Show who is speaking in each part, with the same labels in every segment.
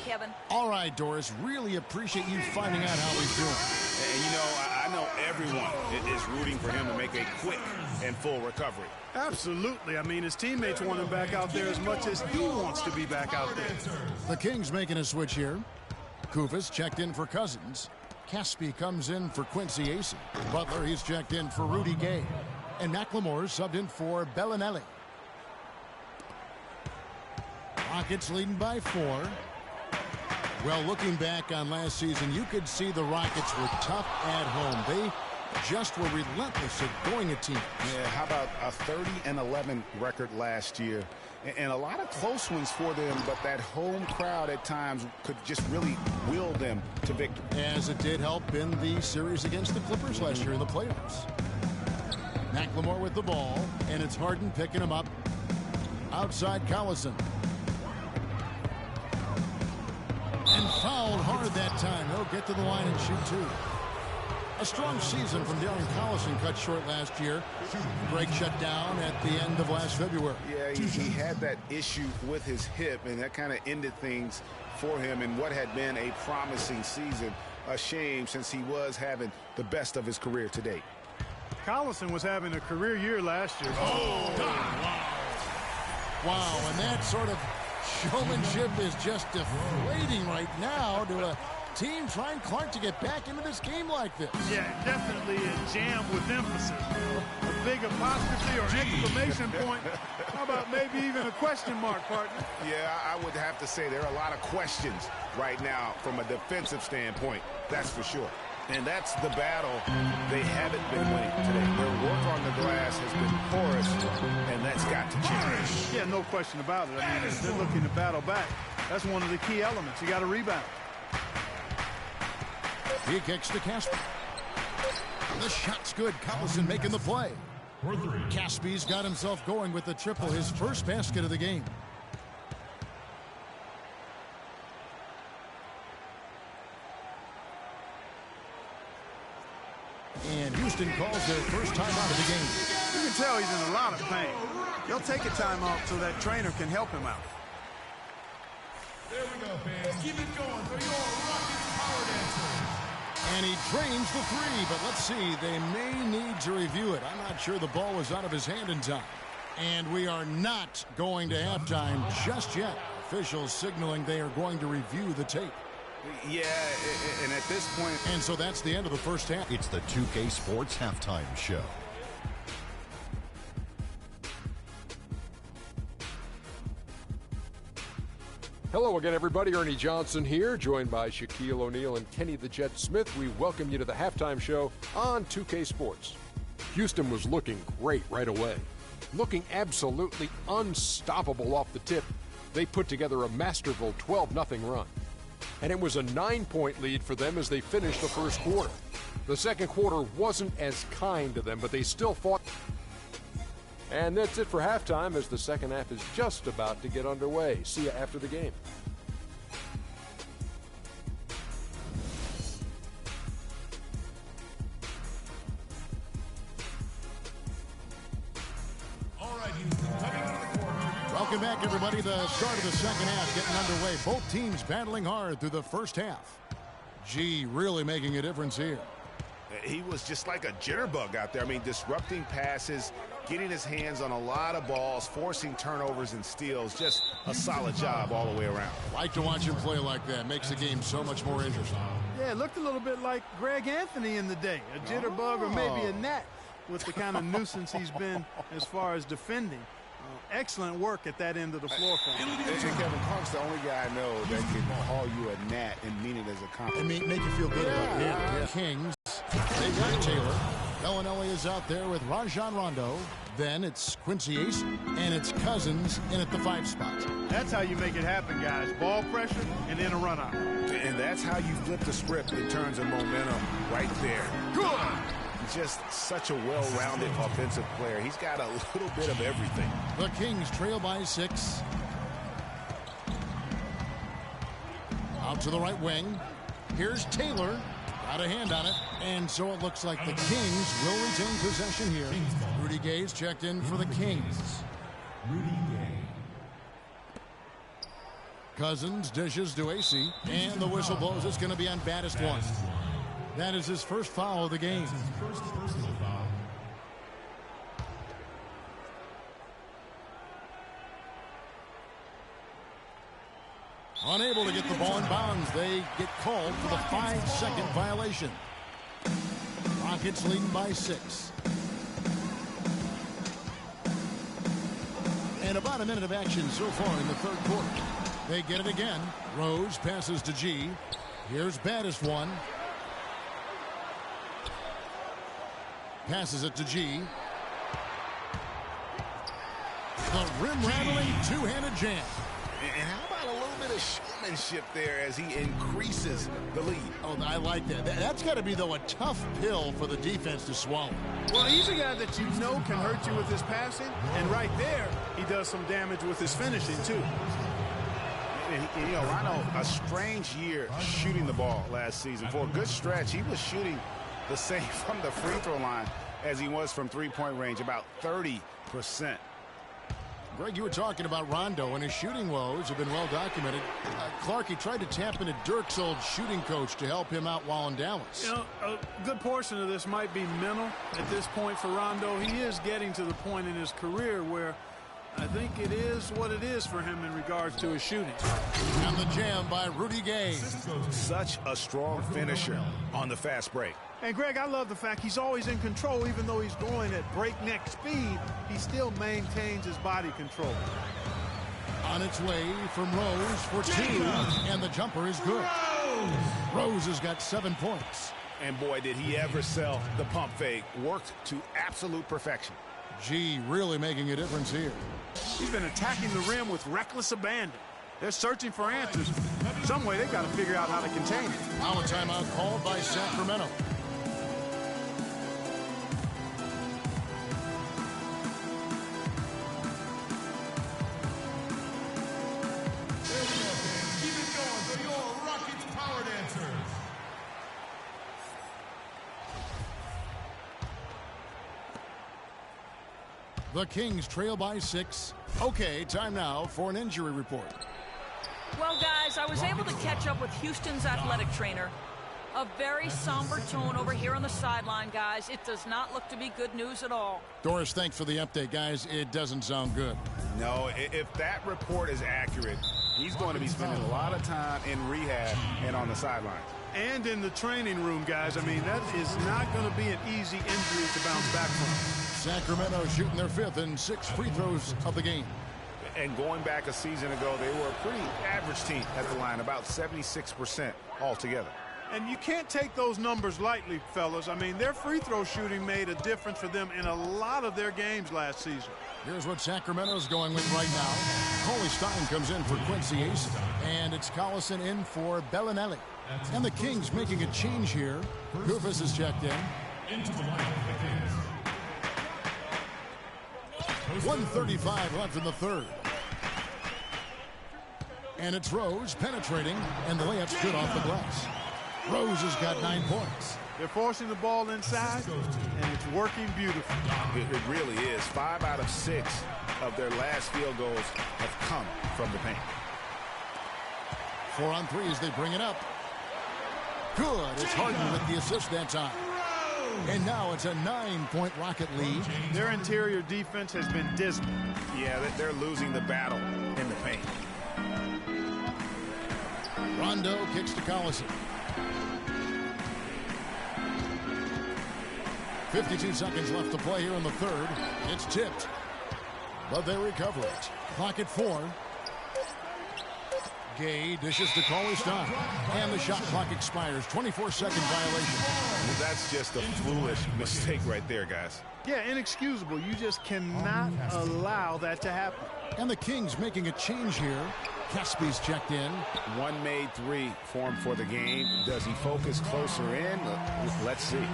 Speaker 1: Kevin.
Speaker 2: All right, Doris, really appreciate you finding out how he's doing.
Speaker 3: And, you know, I know everyone is rooting for him to make a quick and full recovery.
Speaker 4: Absolutely. I mean, his teammates want him back out there as much as he wants to be back out there.
Speaker 2: The Kings making a switch here. Kufis checked in for Cousins. Caspi comes in for Quincy Acey. Butler, he's checked in for Rudy Gay. And McLemore subbed in for Bellinelli. Rockets leading by 4. Well, looking back on last season, you could see the Rockets were tough at home. They just were relentless at going at teams.
Speaker 3: Yeah, how about a 30-11 record last year? And a lot of close ones for them, but that home crowd at times could just really will them to victory.
Speaker 2: As it did help in the series against the Clippers last year in the playoffs. McLemore with the ball, and it's Harden picking him up. Outside Collison. And fouled hard that time. He'll get to the line and shoot 2. A strong season from Darren Collison cut short last year. Break shut down at the end of last February.
Speaker 3: Yeah, he had that issue with his hip, and that kind of ended things for him in what had been a promising season. A shame since he was having the best of his career to date.
Speaker 4: Collison was having a career year last year.
Speaker 2: Oh, wow, and that sort of showmanship is just deflating right now to a team trying Clark to get back into this game like this.
Speaker 4: Yeah, definitely a jam with emphasis. A big apostrophe or exclamation point. How about maybe even a question mark, partner?
Speaker 3: Yeah, I would have to say there are a lot of questions right now from a defensive standpoint. That's for sure. And that's the battle they haven't been winning today. Their work on the glass has been porous, and that's got to change.
Speaker 4: Yeah, no question about it. I mean, they're looking to battle back. That's one of the key elements. You got to rebound.
Speaker 2: He kicks to Caspi. The shot's good. Collison making the play. Caspi's got himself going with the triple, his first basket of the game. And Houston calls their first timeout of the game.
Speaker 4: You can tell he's in a lot of pain. They'll take a timeout so that trainer can help him out.
Speaker 5: There we go, fans. Keep it going for your Rockets power dancers.
Speaker 2: And he drains the 3, but let's see. They may need to review it. I'm not sure the ball was out of his hand in time. And we are not going to halftime just yet. Officials signaling they are going to review the tape.
Speaker 3: Yeah, and at this point...
Speaker 2: And so that's the end of the first half.
Speaker 6: It's the 2K Sports Halftime Show.
Speaker 7: Hello again, everybody. Ernie Johnson here, joined by Shaquille O'Neal and Kenny the Jet Smith. We welcome you to the halftime show on 2K Sports. Houston was looking great right away. Looking absolutely unstoppable off the tip, they put together a masterful 12-0 run. And it was a 9-point lead for them as they finished the first quarter. The second quarter wasn't as kind to them, but they still fought. And that's it for halftime as the second half is just about to get underway. See you after the game.
Speaker 5: All right, Houston, coming out of the corner.
Speaker 2: Welcome back, everybody. The start of the second half getting underway. Both teams battling hard through the first half. G really making a difference here.
Speaker 3: He was just like a jitterbug out there. I mean, disrupting passes, getting his hands on a lot of balls, forcing turnovers and steals. Just a solid job all the way around.
Speaker 2: Like to watch him play like that. Makes the game so much more interesting.
Speaker 4: Yeah, it looked a little bit like Greg Anthony in the day. A jitterbug or maybe a gnat with the kind of nuisance he's been as far as defending. Excellent work at that end of the floor for him.
Speaker 3: And Kevin Clark's the only guy I know that can call you a gnat and mean it as a compliment.
Speaker 2: And make you feel good about it. Yeah. Kings. They've got Taylor. Bellinelli is out there with Rajon Rondo. Then it's Quincy Acey. And it's Cousins in at the 5 spot.
Speaker 4: That's how you make it happen, guys. Ball pressure and then a run out.
Speaker 3: And that's how you flip the script in terms of momentum right there. Good! Just such a well-rounded offensive player. He's got a little bit of everything.
Speaker 2: The Kings trail by 6. Out to the right wing. Here's Taylor. Got a hand on it. And so it looks like the Kings will retain possession here. Rudy Gay's checked in for the Kings.
Speaker 5: Rudy Gay.
Speaker 2: Cousins dishes to AC, and the whistle blows. It's going to be on baddest one. That is his first foul of the game.
Speaker 5: First personal foul.
Speaker 2: Unable to get the ball in bounds. They get called for the 5-second violation. Rockets leading by 6. And about a minute of action so far in the third quarter. They get it again. Rose passes to G. Here's baddest one. Passes it to G. The rim-rattling two-handed jam.
Speaker 3: And how about a little bit of showmanship there as he increases the lead?
Speaker 2: Oh, I like that. That's got to be, though, a tough pill for the defense to swallow.
Speaker 4: Well, he's a guy that you know can hurt you with his passing, and right there, he does some damage with his finishing, too.
Speaker 3: And, you know, Rhino, a strange year shooting the ball last season. For a good stretch, he was shooting the same from the free throw line as he was from three-point range, about 30%.
Speaker 2: Greg, you were talking about Rondo, and his shooting woes have been well documented. Clark, he tried to tap into Dirk's old shooting coach to help him out while in Dallas.
Speaker 4: You know, a good portion of this might be mental at this point for Rondo. He is getting to the point in his career where I think it is what it is for him in regards to his shooting.
Speaker 2: And the jam by Rudy Gay.
Speaker 3: Such a strong finisher on the fast break.
Speaker 4: And, Greg, I love the fact he's always in control. Even though he's going at breakneck speed, he still maintains his body control.
Speaker 2: On its way from Rose for 2, and the jumper is good. Rose has got 7 points.
Speaker 3: And, boy, did he ever sell the pump fake. Worked to absolute perfection.
Speaker 2: G really making a difference here.
Speaker 4: He's been attacking the rim with reckless abandon. They're searching for answers. Some way they've got to figure out how to contain it.
Speaker 2: Now a timeout called by Sacramento. The Kings trail by 6. Okay, time now for an injury report.
Speaker 1: Well, guys, I was able to catch up with Houston's athletic trainer. A very somber tone over here on the sideline, guys. It does not look to be good news at all.
Speaker 2: Doris, thanks for the update, guys. It doesn't sound good.
Speaker 3: No, if that report is accurate, he's going to be spending a lot of time in rehab and on the sidelines.
Speaker 4: And in the training room, guys. I mean, that is not going to be an easy injury to bounce back from.
Speaker 2: Sacramento shooting their 5th and 6 free throws of the game.
Speaker 3: And going back a season ago, they were a pretty average team at the line, about 76% altogether.
Speaker 4: And you can't take those numbers lightly, fellas. I mean, their free throw shooting made a difference for them in a lot of their games last season.
Speaker 2: Here's what Sacramento's going with right now. Coley Stein comes in for Quincy Ace, and it's Collison in for Bellinelli. And the Kings making a change here. Goofus is checked in.
Speaker 5: Into the line for the Kings.
Speaker 2: 1:35 left in the third. And it's Rose penetrating, and the layup's good off the glass. Rose has got 9 points.
Speaker 4: They're forcing the ball inside, and it's working beautifully.
Speaker 3: It really is. 5 out of 6 of their last field goals have come from the paint.
Speaker 2: 4 on 3 as they bring it up. Good. It's Harden with the assist that time. And now it's a 9-point Rocket lead.
Speaker 4: Their interior defense has been dismal.
Speaker 3: Yeah, they're losing the battle in the paint.
Speaker 2: Rondo kicks to Collison. 52 seconds left to play here in the third. It's tipped, but they recover it. Clock at 4. Gay dishes to Coley Stein, and the shot clock expires. 24-second violation.
Speaker 3: Well, that's just a foolish mistake right there, guys.
Speaker 4: Yeah, inexcusable. You just cannot allow that to happen.
Speaker 2: And the Kings making a change here. Caspi's checked in.
Speaker 3: 1 made 3 for him for the game. Does he focus closer in? Let's see.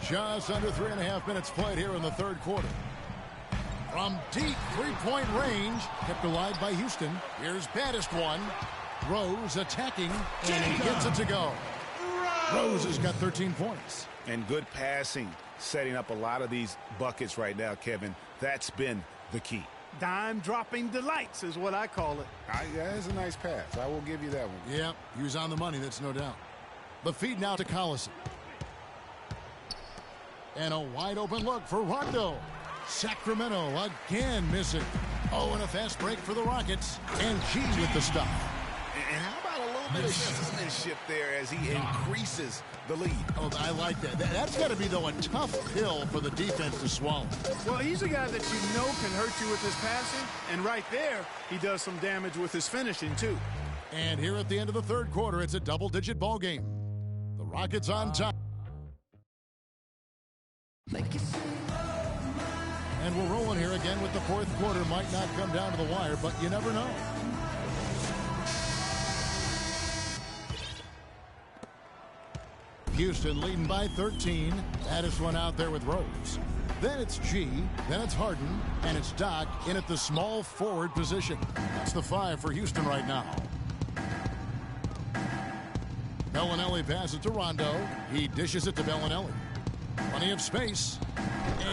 Speaker 2: Just under 3.5 minutes played here in the third quarter. From deep three-point range, kept alive by Houston. Here's baddest one. Rose attacking, and he gets it to go. Rose has got 13 points.
Speaker 3: And good passing, setting up a lot of these buckets right now, Kevin. That's been the key.
Speaker 4: Dime-dropping delights is what I call it.
Speaker 3: Yeah, that's a nice pass. I will give you that one.
Speaker 2: Yeah, he was on the money, that's no doubt. The feed now to Collison. And a wide-open look for Rondo. Sacramento again missing. Oh, and a fast break for the Rockets. And G with the stop.
Speaker 3: And how about a little bit of showmanship there as he increases the lead?
Speaker 2: Oh, I like that. That's got to be, though, a tough pill for the defense to swallow.
Speaker 4: Well, he's a guy that you know can hurt you with his passing. And right there, he does some damage with his finishing, too.
Speaker 2: And here at the end of the third quarter, it's a double-digit ball game. The Rockets on top. And we're rolling here again with the fourth quarter. Might not come down to the wire, but you never know. Houston leading by 13. Addis one out there with Rose. Then it's G, then it's Harden, and it's Doc in at the small forward position. That's the 5 for Houston right now. Bellinelli passes to Rondo. He dishes it to Bellinelli. Plenty of space.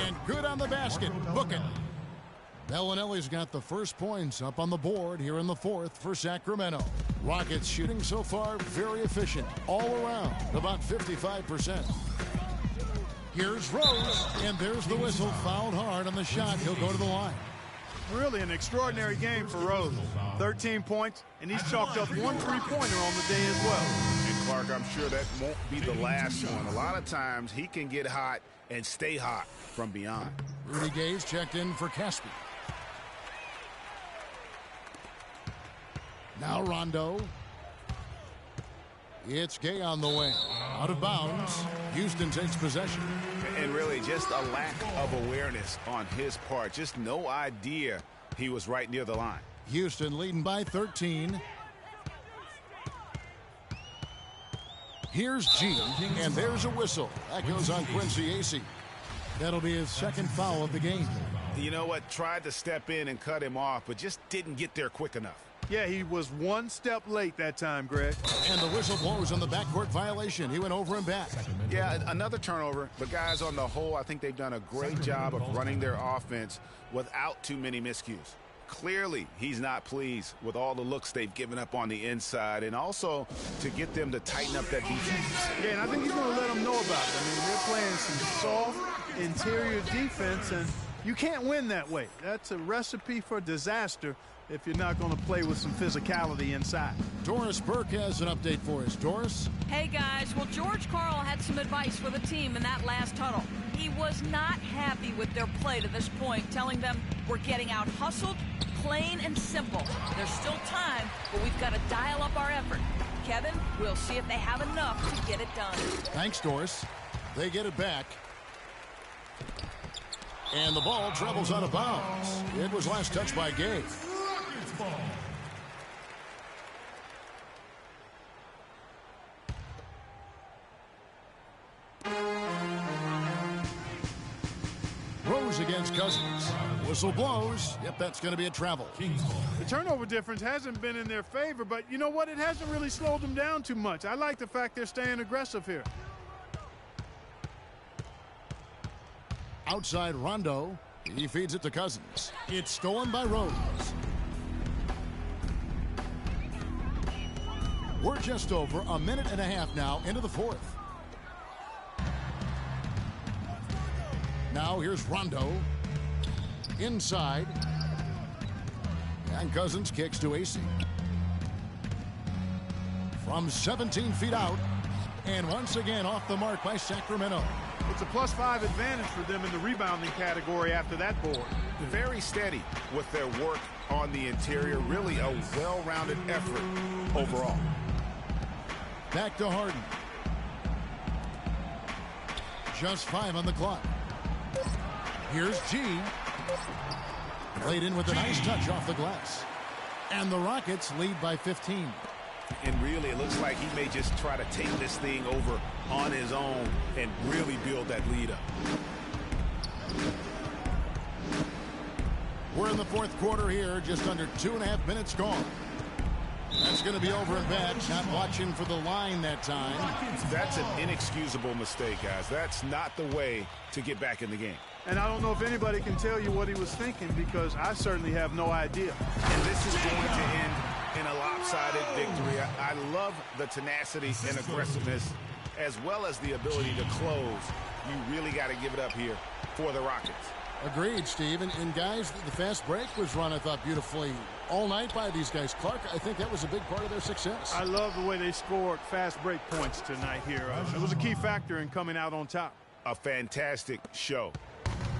Speaker 2: And good on the basket. Book it. Bellinelli's got the first points up on the board here in the fourth for Sacramento. Rockets shooting so far very efficient all around, about 55%. Here's Rose, and there's the whistle. Fouled hard on the shot. He'll go to the line.
Speaker 4: Really an extraordinary game for Rose. 13 points, and he's chalked up one three-pointer on the day as well.
Speaker 3: And Clark, I'm sure that won't be the last one. A lot of times he can get hot and stay hot from beyond.
Speaker 2: Rudy Gay's checked in for Caspi. Now Rondo. It's Gay on the way. Out of bounds. Houston takes possession.
Speaker 3: And really just a lack of awareness on his part. Just no idea he was right near the line.
Speaker 2: Houston leading by 13. Here's G, and there's a whistle. That goes on Quincy Acey. That'll be his second foul of the game.
Speaker 3: You know what? Tried to step in and cut him off, but just didn't get there quick enough.
Speaker 4: Yeah, he was one step late that time, Greg.
Speaker 2: And the whistle blows on the backcourt violation. He went over and back.
Speaker 3: Yeah, another turnover. But guys, on the whole, I think they've done a great job of running their offense without too many miscues. Clearly, he's not pleased with all the looks they've given up on the inside, and also to get them to tighten up that defense.
Speaker 4: Yeah, and I think he's going to let them know about it. I mean, they're playing some soft interior defense, and you can't win that way. That's a recipe for disaster if you're not going to play with some physicality inside.
Speaker 2: Doris Burke has an update for us. Doris?
Speaker 1: Hey, guys. Well, George Karl had some advice for the team in that last huddle. He was not happy with their play to this point, telling them we're getting out hustled, plain and simple. There's still time, but we've got to dial up our effort. Kevin, we'll see if they have enough to get it done.
Speaker 2: Thanks, Doris. They get it back. And the ball travels out of bounds. It was last touched by Gay. Rose against Cousins. Whistle blows. Yep, that's going to be a travel.
Speaker 4: The turnover difference hasn't been in their favor, but you know what? It hasn't really slowed them down too much. I like the fact they're staying aggressive here.
Speaker 2: Outside Rondo. He feeds it to Cousins. It's stolen by Rose. We're just over a minute and a half now into the fourth. Now here's Rondo. Inside. And Cousins kicks to AC. From 17 feet out. And once again off the mark by Sacramento.
Speaker 4: It's a +5 advantage for them in the rebounding category after that board.
Speaker 3: Very steady with their work on the interior. Really a well-rounded effort overall.
Speaker 2: Back to Harden. Just 5 on the clock. Here's G. Played in with a nice touch off the glass. And the Rockets lead by 15.
Speaker 3: And really, it looks like he may just try to take this thing over on his own and really build that lead up.
Speaker 2: We're in the fourth quarter here, just under 2.5 minutes gone. That's going to be over and back. Not watching for the line that time.
Speaker 3: That's an inexcusable mistake, guys. That's not the way to get back in the game.
Speaker 4: And I don't know if anybody can tell you what he was thinking, because I certainly have no idea.
Speaker 3: And this is going to end in a lopsided victory. I love the tenacity and aggressiveness, as well as the ability to close. You really got to give it up here for the Rockets.
Speaker 2: Agreed, Steve. And guys, the fast break was run, I thought, beautifully all night by these guys. Clark, I think that was a big part of their success.
Speaker 4: I love the way they scored fast break points tonight here. It was a key factor in coming out on top.
Speaker 3: A fantastic show.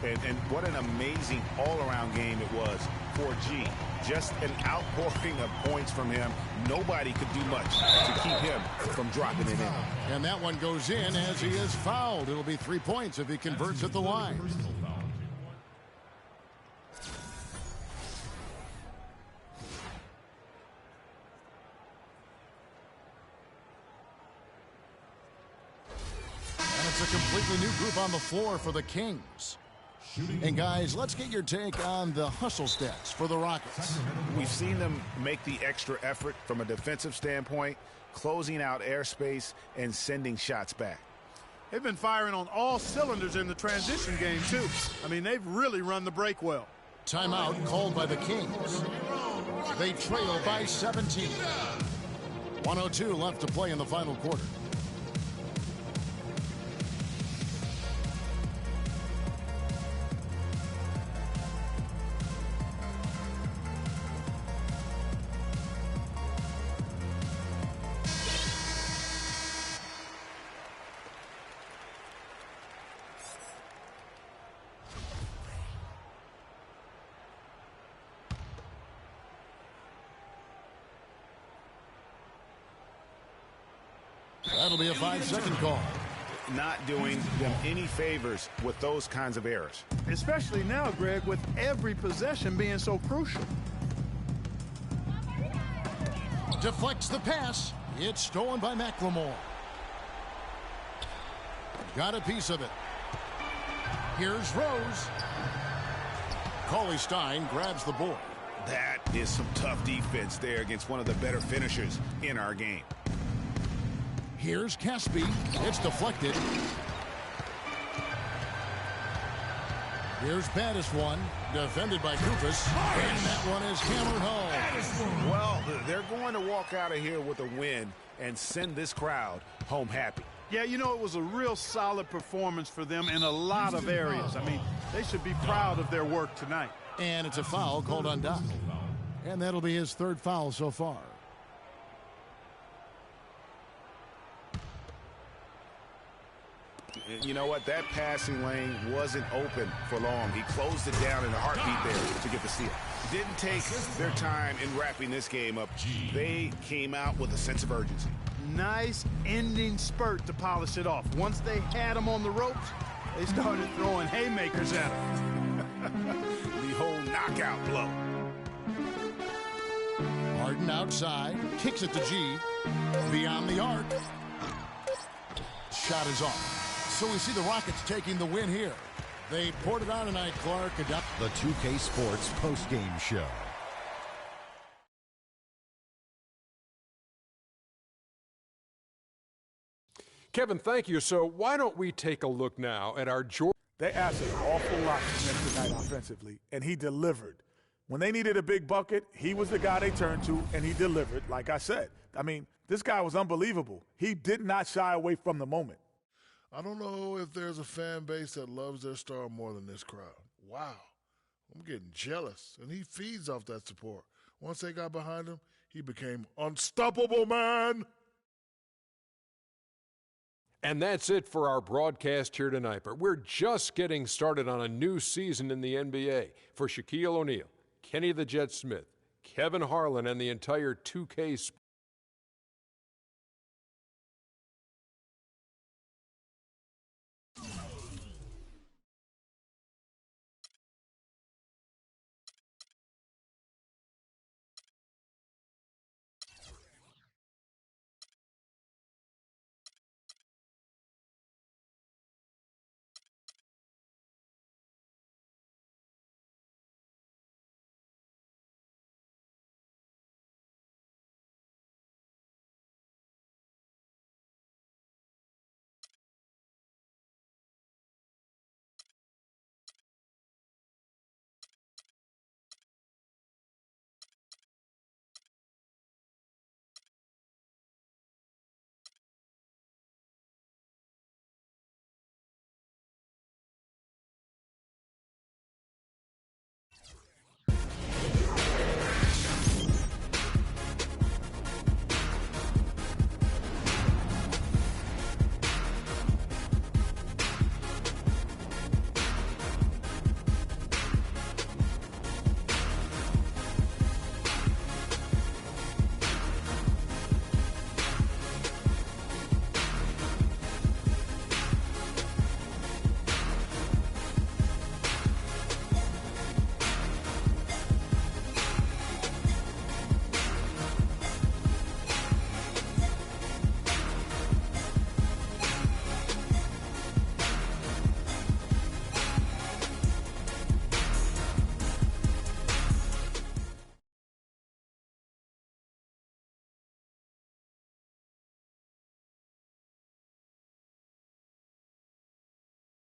Speaker 3: And what an amazing all-around game it was for G. Just an outpouring of points from him. Nobody could do much to keep him from dropping it in.
Speaker 2: And that one goes in as he is fouled. It'll be 3 points if he converts at the line. And it's a completely new group on the floor for the Kings. And guys, let's get your take on the hustle stats for the Rockets.
Speaker 3: We've seen them make the extra effort from a defensive standpoint, closing out airspace and sending shots back.
Speaker 4: They've been firing on all cylinders in the transition game, too. I mean, they've really run the break well.
Speaker 2: Timeout called by the Kings. They trail by 17. 1:02 left to play in the final quarter. That'll be a 5-second call.
Speaker 3: Not doing them any favors with those kinds of errors.
Speaker 4: Especially now, Greg, with every possession being so crucial.
Speaker 2: Deflects the pass. It's stolen by McLemore. Got a piece of it. Here's Rose. Cauley Stein grabs the board.
Speaker 3: That is some tough defense there against one of the better finishers in our game.
Speaker 2: Here's Caspi. It's deflected. Here's Baddest one, defended by Kufis, and that one is hammered home.
Speaker 3: Well, they're going to walk out of here with a win and send this crowd home happy.
Speaker 4: Yeah, you know, it was a real solid performance for them in a lot of areas. I mean, they should be proud of their work tonight.
Speaker 2: And it's a foul called on Doc. And that'll be his third foul so far.
Speaker 3: You know what? That passing lane wasn't open for long. He closed it down in a heartbeat there to get the steal. Didn't take their time in wrapping this game up. They came out with a sense of urgency.
Speaker 4: Nice ending spurt to polish it off. Once they had him on the ropes, they started throwing haymakers at him.
Speaker 3: The whole knockout blow.
Speaker 2: Harden outside, kicks it to G. Beyond the arc. Shot is off. So we see the Rockets taking the win here. They poured it on tonight, Clark.
Speaker 6: The 2K Sports postgame show.
Speaker 7: Kevin, thank you. So why don't we take a look now at our Georgia.
Speaker 8: They asked an awful lot from him tonight offensively, and he delivered. When they needed a big bucket, he was the guy they turned to, and he delivered, like I said. I mean, this guy was unbelievable. He did not shy away from the moment.
Speaker 5: I don't know if there's a fan base that loves their star more than this crowd. Wow. I'm getting jealous, and he feeds off that support. Once they got behind him, he became unstoppable, man.
Speaker 7: And that's it for our broadcast here tonight. But we're just getting started on a new season in the NBA. For Shaquille O'Neal, Kenny the Jet Smith, Kevin Harlan, and the entire 2K Sports